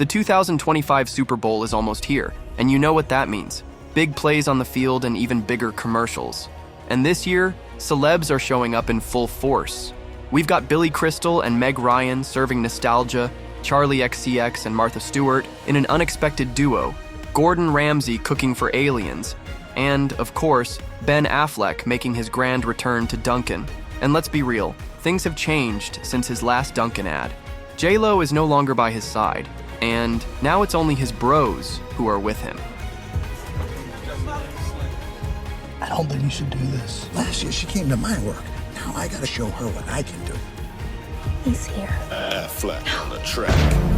The 2025 Super Bowl is almost here, and you know what that means. Big plays on the field and even bigger commercials. And this year, celebs are showing up in full force. We've got Billy Crystal and Meg Ryan serving nostalgia, Charli XCX and Martha Stewart in an unexpected duo, Gordon Ramsay cooking for aliens, and, of course, Ben Affleck making his grand return to Dunkin. And let's be real, things have changed since his last Dunkin ad. J-Lo is no longer by his side, and now it's only his bros who are with him. I don't think you should do this. Last year, she came to my work. Now I gotta show her what I can do. He's here. Affleck on the track.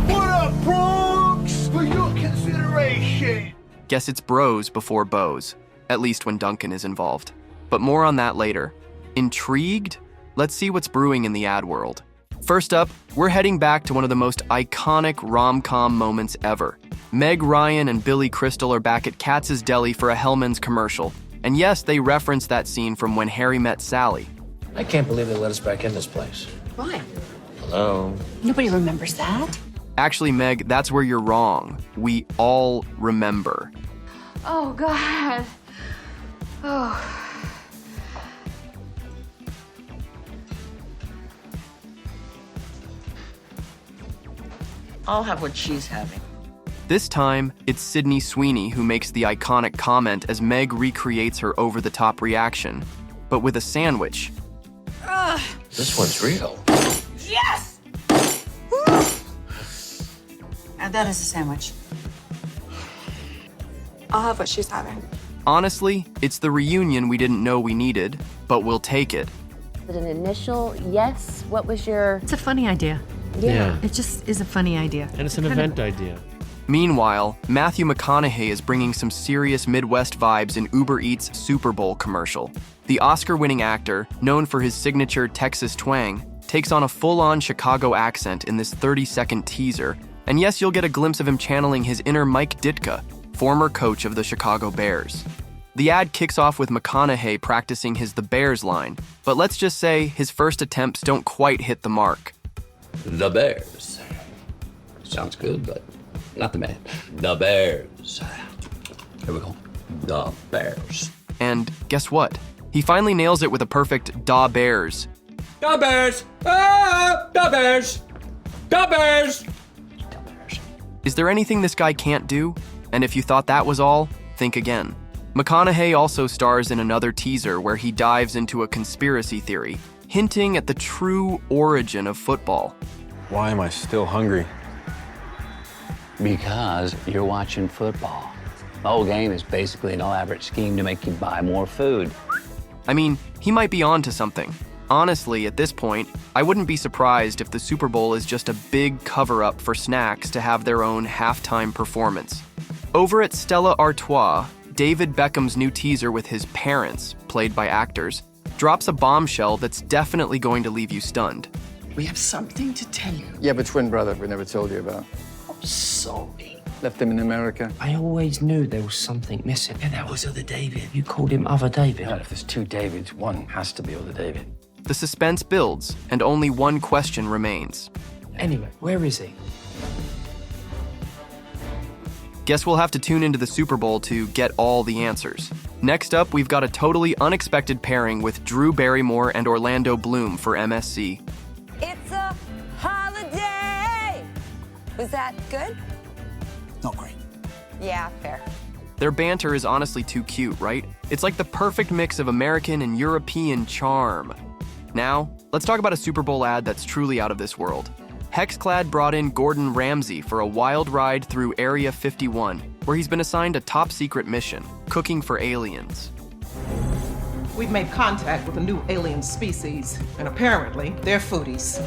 What up, Bronx? For your consideration. Guess it's bros before bows, at least when Dunkin is involved. But more on that later. Intrigued? Let's see what's brewing in the ad world. First up, we're heading back to one of the most iconic rom-com moments ever. Meg Ryan and Billy Crystal are back at Katz's Deli for a Hellmann's commercial. And yes, they reference that scene from When Harry Met Sally. I can't believe they let us back in this place. Why? Hello? Nobody remembers that. Actually, Meg, that's where you're wrong. We all remember. Oh, God. Oh. I'll have what she's having. This time, it's Sydney Sweeney who makes the iconic comment as Meg recreates her over-the-top reaction, but with a sandwich. This one's real. Yes! And that is a sandwich. I'll have what she's having. Honestly, it's the reunion we didn't know we needed, but we'll take it. Is it an initial yes? What was your... It's a funny idea. Yeah. It just is a funny idea. And it's an event idea. Meanwhile, Matthew McConaughey is bringing some serious Midwest vibes in Uber Eats Super Bowl commercial. The Oscar-winning actor, known for his signature Texas twang, takes on a full-on Chicago accent in this 30-second teaser. And yes, you'll get a glimpse of him channeling his inner Mike Ditka, former coach of the Chicago Bears. The ad kicks off with McConaughey practicing his The Bears line, but let's just say his first attempts don't quite hit the mark. The Bears. Sounds good, but not the man. The Bears. Here we go. The Bears. And guess what? He finally nails it with a perfect "Da Bears." The Bears! Ah! The Bears! The Bears! The Bears. Is there anything this guy can't do? And if you thought that was all, think again. McConaughey also stars in another teaser where he dives into a conspiracy theory, hinting at the true origin of football. Why am I still hungry? Because you're watching football. The whole game is basically an elaborate scheme to make you buy more food. I mean, he might be onto something. Honestly, at this point, I wouldn't be surprised if the Super Bowl is just a big cover-up for snacks to have their own halftime performance. Over at Stella Artois, David Beckham's new teaser with his parents, played by actors, drops a bombshell that's definitely going to leave you stunned. We have something to tell you. You have a twin brother we never told you about. I'm sorry. Left him in America. I always knew there was something missing. And that was other David. You called him Other David. If there's two Davids, one has to be Other David. The suspense builds, and only one question remains. Anyway, where is he? Guess we'll have to tune into the Super Bowl to get all the answers. Next up, we've got a totally unexpected pairing with Drew Barrymore and Orlando Bloom for MSC. It's a holiday. Was that good? Not great. Yeah, fair. Their banter is honestly too cute, right? It's like the perfect mix of American and European charm. Now, let's talk about a Super Bowl ad that's truly out of this world. Hexclad brought in Gordon Ramsay for a wild ride through Area 51, where he's been assigned a top-secret mission, cooking for aliens. We've made contact with a new alien species, and apparently, they're foodies.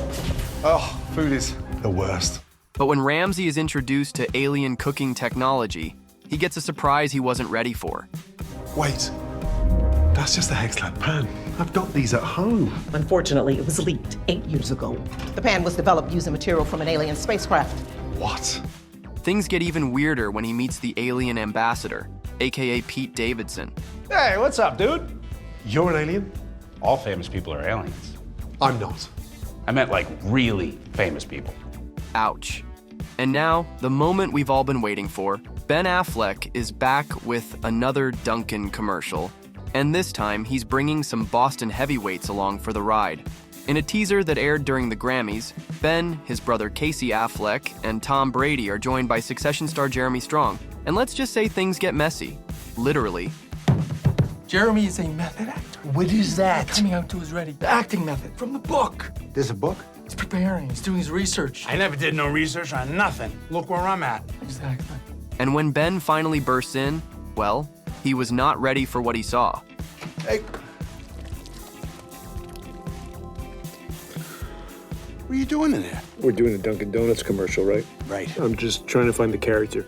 Oh, food is the worst. But when Ramsay is introduced to alien cooking technology, he gets a surprise he wasn't ready for. Wait, that's just a Hexclad pan. I've got these at home. Unfortunately, it was leaked 8 years ago. The pan was developed using material from an alien spacecraft. What? Things get even weirder when he meets the alien ambassador, aka Pete Davidson. Hey, what's up, dude? You're an alien? All famous people are aliens. I'm not. I meant like really famous people. Ouch. And now, the moment we've all been waiting for, Ben Affleck is back with another Dunkin commercial. And this time, he's bringing some Boston heavyweights along for the ride. In a teaser that aired during the Grammys, Ben, his brother Casey Affleck, and Tom Brady are joined by Succession star Jeremy Strong. And let's just say things get messy. Literally. Jeremy is a method actor. What is that? Coming out to his ready. The acting method from the book. There's a book? He's preparing. He's doing his research. I never did no research on nothing. Look where I'm at. Exactly. And when Ben finally bursts in, well, he was not ready for what he saw. Hey. What are you doing in there? We're doing a Dunkin' Donuts commercial, right? Right. I'm just trying to find the character.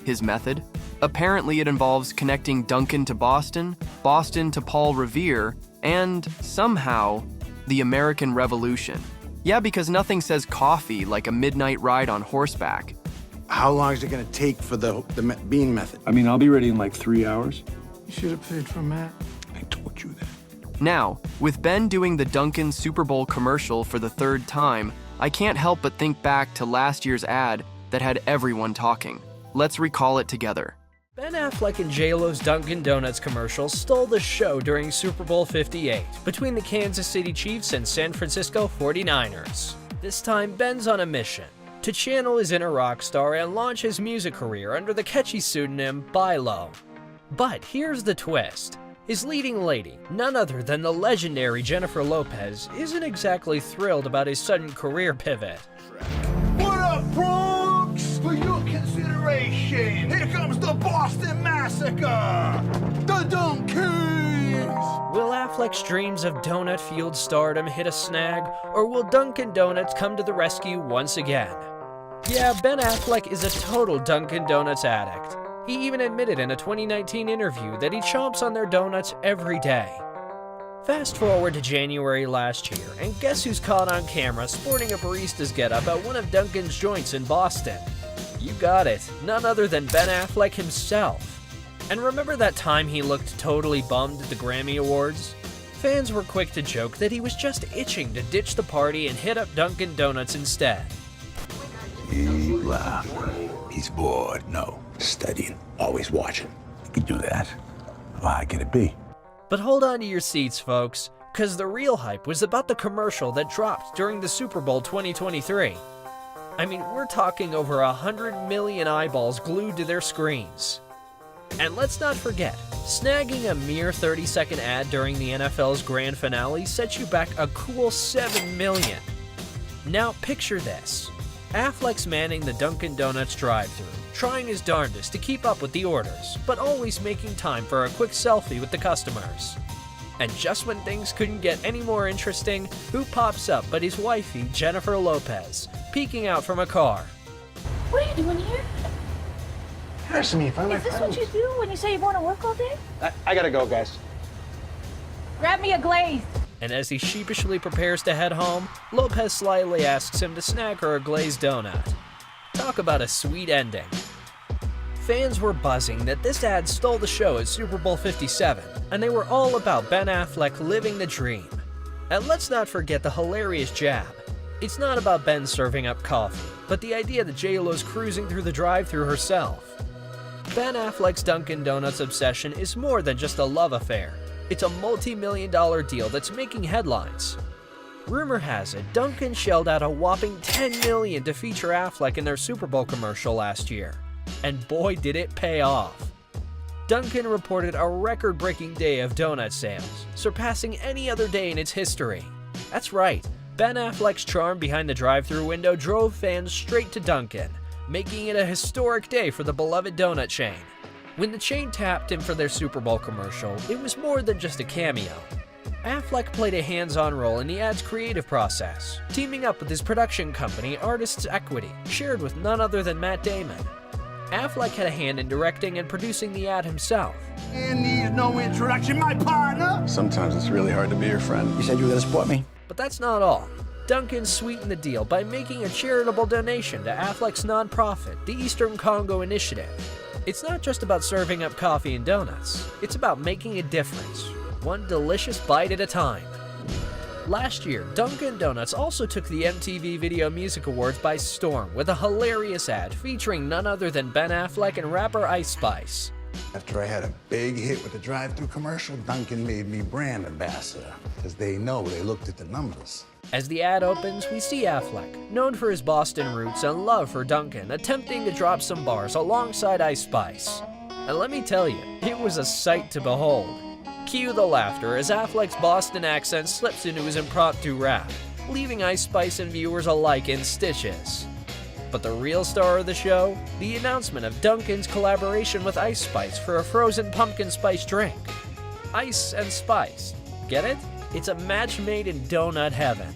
His method? Apparently it involves connecting Dunkin to Boston, Boston to Paul Revere, and somehow, the American Revolution. Yeah, because nothing says coffee like a midnight ride on horseback. How long is it gonna take for the bean method? I mean, I'll be ready in like 3 hours. You should have paid for Matt. I told you that. Now, with Ben doing the Dunkin' Super Bowl commercial for the third time, I can't help but think back to last year's ad that had everyone talking. Let's recall it together. Ben Affleck and J-Lo's Dunkin' Donuts commercial stole the show during Super Bowl 58 between the Kansas City Chiefs and San Francisco 49ers. This time, Ben's on a mission to channel his inner rock star and launch his music career under the catchy pseudonym Bi-Lo. But here's the twist. His leading lady, none other than the legendary Jennifer Lopez, isn't exactly thrilled about his sudden career pivot. What up, Bronx? For your consideration, here comes the Boston Massacre! The Dunkins! Will Affleck's dreams of donut-fueled stardom hit a snag, or will Dunkin' Donuts come to the rescue once again? Yeah, Ben Affleck is a total Dunkin' Donuts addict. He even admitted in a 2019 interview that he chomps on their donuts every day. Fast forward to January last year, and guess who's caught on camera sporting a barista's getup at one of Dunkin's joints in Boston? You got it, none other than Ben Affleck himself. And remember that time he looked totally bummed at the Grammy Awards? Fans were quick to joke that he was just itching to ditch the party and hit up Dunkin' Donuts instead. He laughed. He's bored. No. Studying. Always watching. You can do that. Why can it be? But hold on to your seats, folks, because the real hype was about the commercial that dropped during the Super Bowl 2023. I mean, we're talking over 100 million eyeballs glued to their screens. And let's not forget, snagging a mere 30-second ad during the NFL's grand finale sets you back a cool 7 million. Now picture this. Affleck's manning the Dunkin' Donuts drive-thru, trying his darndest to keep up with the orders, but always making time for a quick selfie with the customers. And just when things couldn't get any more interesting, who pops up but his wifey, Jennifer Lopez, peeking out from a car. What are you doing here? Harrison me, find my Is this friends. what you do when you say you want to work all day? I gotta go, guys. Grab me a glaze. And as he sheepishly prepares to head home, Lopez slyly asks him to snag her a glazed donut. Talk about a sweet ending. Fans were buzzing that this ad stole the show at Super Bowl 57, and they were all about Ben Affleck living the dream. And let's not forget the hilarious jab. It's not about Ben serving up coffee, but the idea that J-Lo's cruising through the drive-thru herself. Ben Affleck's Dunkin' Donuts obsession is more than just a love affair. It's a multi-million-dollar deal that's making headlines. Rumor has it, Dunkin' shelled out a whopping $10 million to feature Affleck in their Super Bowl commercial last year. And boy did it pay off. Dunkin' reported a record-breaking day of donut sales, surpassing any other day in its history. That's right, Ben Affleck's charm behind the drive-thru window drove fans straight to Dunkin', making it a historic day for the beloved donut chain. When the chain tapped him for their Super Bowl commercial, it was more than just a cameo. Affleck played a hands-on role in the ad's creative process, teaming up with his production company, Artists Equity, shared with none other than Matt Damon. Affleck had a hand in directing and producing the ad himself. And needs no introduction, my partner. Sometimes it's really hard to be your friend. You said you were gonna support me. But that's not all. Dunkin' sweetened the deal by making a charitable donation to Affleck's nonprofit, the Eastern Congo Initiative. It's not just about serving up coffee and donuts. It's about making a difference, one delicious bite at a time. Last year, Dunkin' Donuts also took the MTV Video Music Awards by storm with a hilarious ad featuring none other than Ben Affleck and rapper Ice Spice. After I had a big hit with the drive-thru commercial, Dunkin' made me brand ambassador, because they looked at the numbers. As the ad opens, we see Affleck, known for his Boston roots and love for Dunkin', attempting to drop some bars alongside Ice Spice. And let me tell you, it was a sight to behold. Cue the laughter as Affleck's Boston accent slips into his impromptu rap, leaving Ice Spice and viewers alike in stitches. But the real star of the show? The announcement of Dunkin's collaboration with Ice Spice for a frozen pumpkin spice drink. Ice and Spice. Get it? It's a match made in donut heaven.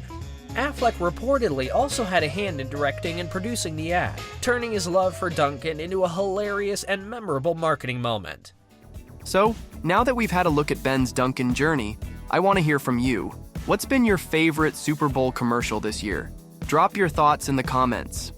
Affleck reportedly also had a hand in directing and producing the ad, turning his love for Dunkin' into a hilarious and memorable marketing moment. So, now that we've had a look at Ben's Dunkin' journey, I want to hear from you. What's been your favorite Super Bowl commercial this year? Drop your thoughts in the comments.